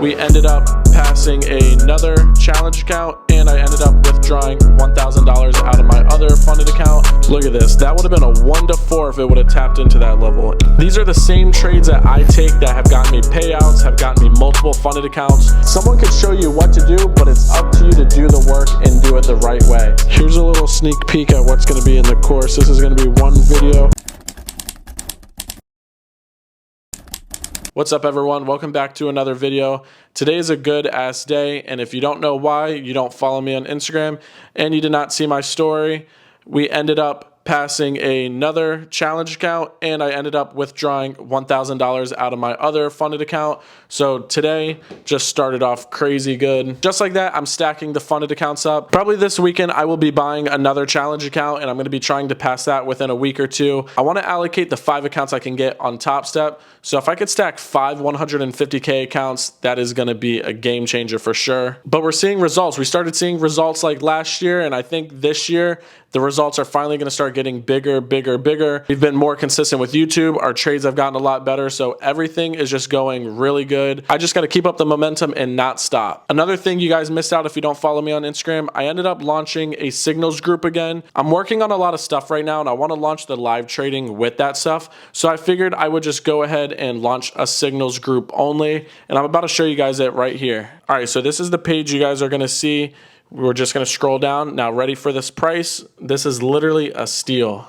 we ended up passing another challenge account, and I ended up withdrawing $1,000 out of my other funded account. Look at this. That would have been a 1 to 4 if it would have tapped into that level. These are the same trades that I take that have gotten me payouts, have gotten me multiple funded accounts. Someone could show you what to do, but it's up to you to do the work and do it the right way. Here's a little sneak peek at what's going to be in the course. This is going to be one video. What's up, everyone? Welcome back to another video. Today is a good ass day, and if you don't know why, you don't follow me on Instagram and you did not see my story, we ended up passing another challenge account, and I ended up withdrawing $1,000 out of my other funded account. So today just started off crazy good. Just like that, I'm stacking the funded accounts up. Probably this weekend I will be buying another challenge account, and I'm going to be trying to pass that within a week or two. I want to allocate the 5 accounts I can get on Top Step. So if I could stack 5 150K accounts, that is going to be a game changer for sure. But we're seeing results. We started seeing results like last year, and I think this year the results are finally going to start getting bigger. We've been more consistent with YouTube. Our trades have gotten a lot better. So everything is just going really good. I just got to keep up the momentum and not stop. Another thing you guys missed out if you don't follow me on Instagram, I ended up launching a Signals group again. I'm working on a lot of stuff right now, and I want to launch the live trading with that stuff. So I figured I would just go ahead and launch a Signals group only. And I'm about to show you guys it right here. All right, so this is the page you guys are going to see. We're just going to scroll down. Now, ready for this price? This is literally a steal.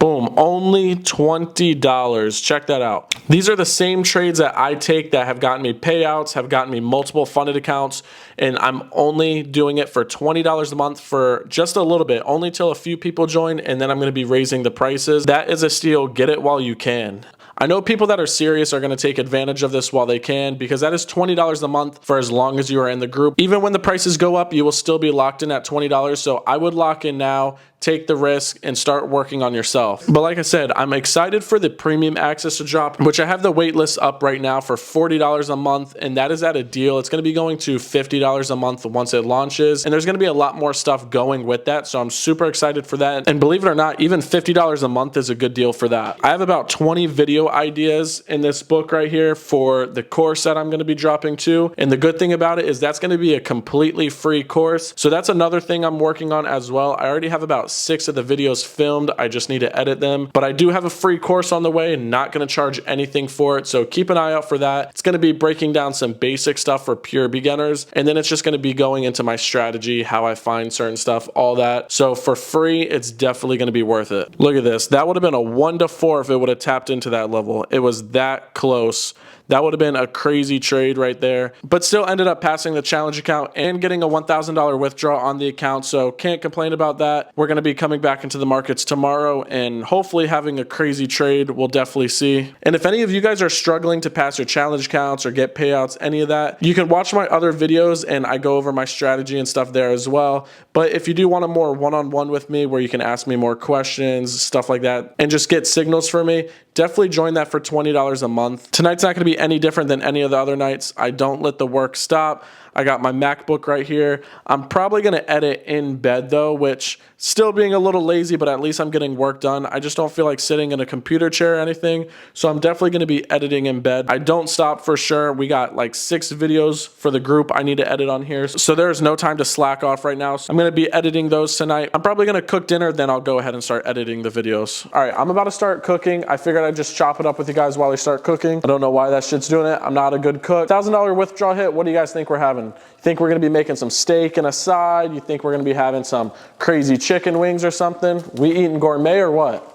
Boom, only $20. Check that out. These are the same trades that I take that have gotten me payouts, have gotten me multiple funded accounts, and I'm only doing it for $20 a month for just a little bit, only till a few people join, and then I'm going to be raising the prices. That is a steal. Get it while you can. I know people that are serious are going to take advantage of this while they can, because that is $20 a month for as long as you are in the group. Even when the prices go up, you will still be locked in at $20. So I would lock in now, take the risk, and start working on yourself. But like I said, I'm excited for the premium access to drop, which I have the wait list up right now for $40 a month, and that is at a deal. It's going to be going to $50 a month once it launches, and there's going to be a lot more stuff going with that. So I'm super excited for that. And believe it or not, even $50 a month is a good deal for that. I have about 20 video ideas in this book right here for the course that I'm going to be dropping too. And the good thing about it is that's going to be a completely free course. So that's another thing I'm working on as well. I already have about 6 of the videos filmed. I just need to edit them. But I do have a free course on the way and not going to charge anything for it. So keep an eye out for that. It's going to be breaking down some basic stuff for pure beginners. And then it's just going to be going into my strategy, how I find certain stuff, all that. So for free, it's definitely going to be worth it. Look at this. That would have been a 1 to 4 if it would have tapped into that level. It was that close. That would have been a crazy trade right there, but still ended up passing the challenge account and getting a $1,000 withdrawal on the account. So can't complain about that. We're going to be coming back into the markets tomorrow and hopefully having a crazy trade. We'll definitely see. And if any of you guys are struggling to pass your challenge accounts or get payouts, any of that, you can watch my other videos and I go over my strategy and stuff there as well. But if you do want a more one-on-one with me where you can ask me more questions, stuff like that, and just get signals for me, definitely join that for $20 a month. Tonight's not going to be any different than any of the other nights. I don't let the work stop. I got my MacBook right here. I'm probably going to edit in bed though, which still being a little lazy, but at least I'm getting work done. I just don't feel like sitting in a computer chair or anything. So I'm definitely going to be editing in bed. I don't stop for sure. We got like 6 videos for the group I need to edit on here. So there's no time to slack off right now. So I'm going to be editing those tonight. I'm probably going to cook dinner, then I'll go ahead and start editing the videos. All right, I'm about to start cooking. I figured I'd just chop it up with you guys while I start cooking. I don't know why that shit's doing it. I'm not a good cook. $1,000 withdrawal hit. What do you guys think we're having? You think we're going to be making some steak and a side? You think we're going to be having some crazy chicken wings or something? We eating gourmet or what?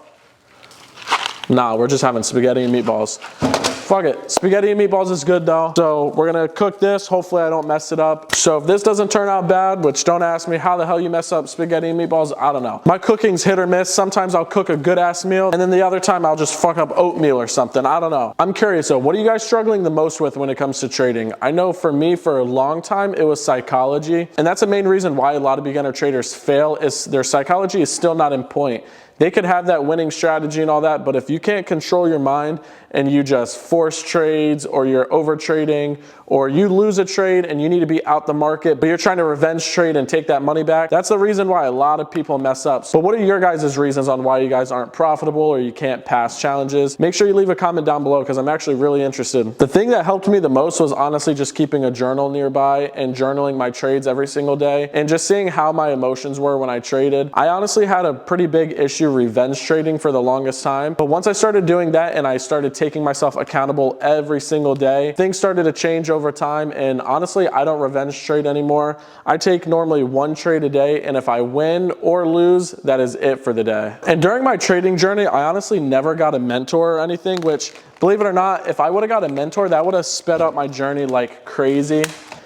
Nah, we're just having spaghetti and meatballs. Fuck it. Spaghetti and meatballs is good though. So we're gonna cook this. Hopefully I don't mess it up. So if this doesn't turn out bad, which don't ask me how the hell you mess up spaghetti and meatballs, I don't know. My cooking's hit or miss. Sometimes I'll cook a good ass meal and then the other time I'll just fuck up oatmeal or something. I don't know. I'm curious though, what are you guys struggling the most with when it comes to trading? I know for me, for a long time, it was psychology. And that's the main reason why a lot of beginner traders fail is their psychology is still not in point. They could have that winning strategy and all that, but if you can't control your mind and you just force trades, or you're over trading, or you lose a trade and you need to be out the market, but you're trying to revenge trade and take that money back, that's the reason why a lot of people mess up. So what are your guys' reasons on why you guys aren't profitable or you can't pass challenges? Make sure you leave a comment down below, because I'm actually really interested. The thing that helped me the most was honestly just keeping a journal nearby and journaling my trades every single day and just seeing how my emotions were when I traded. I honestly had a pretty big issue revenge trading for the longest time, but once I started doing that and I started taking myself accountable every single day, things started to change over time. And honestly, I don't revenge trade anymore. I take normally one trade a day, and if I win or lose, that is it for the day. And during my trading journey, I honestly never got a mentor or anything, which, believe it or not, if I would have got a mentor, that would have sped up my journey like crazy.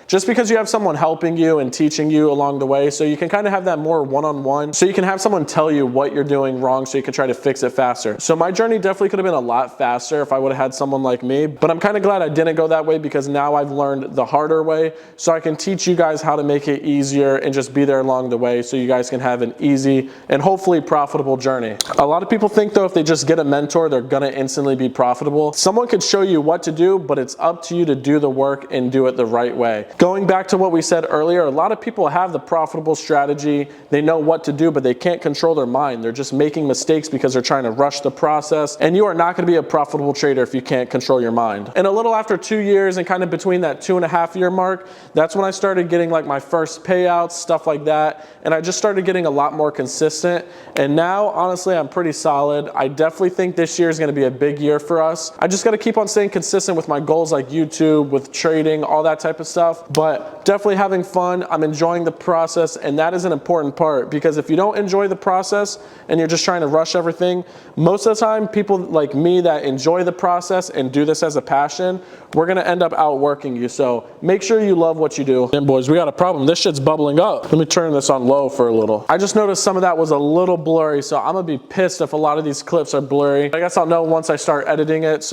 Just because you have someone helping you and teaching you along the way, so you can kind of have that more one-on-one, so you can have someone tell you what you're doing wrong so you can try to fix it faster. So my journey definitely could have been a lot faster if I would have had someone like me, but I'm kind of glad I didn't go that way, because now I've learned the harder way, so I can teach you guys how to make it easier and just be there along the way so you guys can have an easy and hopefully profitable journey. A lot of people think though if they just get a mentor, they're gonna instantly be profitable. Someone could show you what to do, but it's up to you to do the work and do it the right way. Going back to what we said earlier, a lot of people have the profitable strategy, they know what to do, but they can't control their mind. They're just making mistakes because they're trying to rush the process, and you are not going to be a profitable trader if you can't control your mind. And a little after 2 years, and kind of between that 2.5 year mark, that's when I started getting like my first payouts, stuff like that, and I just started getting a lot more consistent. And now, honestly, I'm pretty solid. I definitely think this year is going to be a big year for us. I just got to keep on staying consistent with my goals, like YouTube, with trading, all that type of stuff. But definitely having fun. I'm enjoying the process, and that is an important part, because if you don't enjoy the process and you're just trying to rush everything, most of the time people like me that enjoy the process and do this as a passion, we're gonna end up outworking you. So make sure you love what you do. And boys, we got a problem. This shit's bubbling up. Let me turn this on low for a little. I just noticed some of that was a little blurry, so I'm gonna be pissed if a lot of these clips are blurry. I guess I'll know once I start editing it.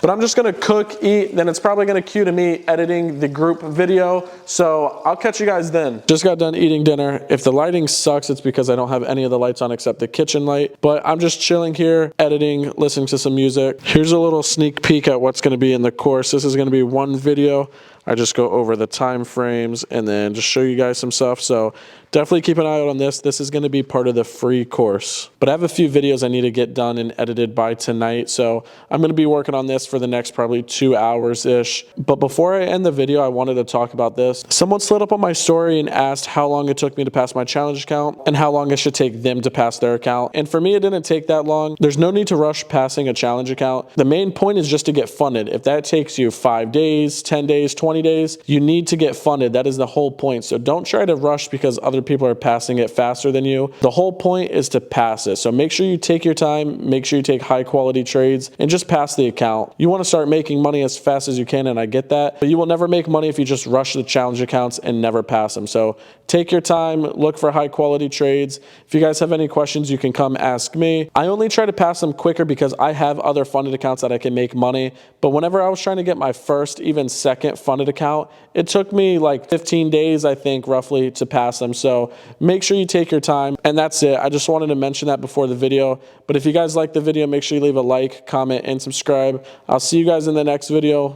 But I'm just gonna cook, eat, then it's probably gonna cue to me editing the group video. So I'll catch you guys then. Just got done eating dinner. If the lighting sucks, it's because I don't have any of the lights on except the kitchen light. But I'm just chilling here, editing, listening to some music. Here's a little sneak peek at what's gonna be in the course. This is gonna be one video. I just go over the time frames and then just show you guys some stuff. So definitely keep an eye out on this. This is going to be part of the free course. But I have a few videos I need to get done and edited by tonight. So I'm going to be working on this for the next probably 2 hours-ish. But before I end the video, I wanted to talk about this. Someone slid up on my story and asked how long it took me to pass my challenge account and how long it should take them to pass their account. And for me, it didn't take that long. There's no need to rush passing a challenge account. The main point is just to get funded. If that takes you 5 days, 10 days, 20 days, you need to get funded. That is the whole point. So don't try to rush because other people are passing it faster than you. The whole point is to pass it. So make sure you take your time, make sure you take high quality trades, and just pass the account. You want to start making money as fast as you can, and I get that, but you will never make money if you just rush the challenge accounts and never pass them. So take your time, look for high quality trades. If you guys have any questions, you can come ask me. I only try to pass them quicker because I have other funded accounts that I can make money. But whenever I was trying to get my first, even second funded account, it took me like 15 days, I think, roughly, to pass them. So make sure you take your time. And that's it. I just wanted to mention that before the video. But if you guys like the video, make sure you leave a like, comment, and subscribe. I'll see you guys in the next video.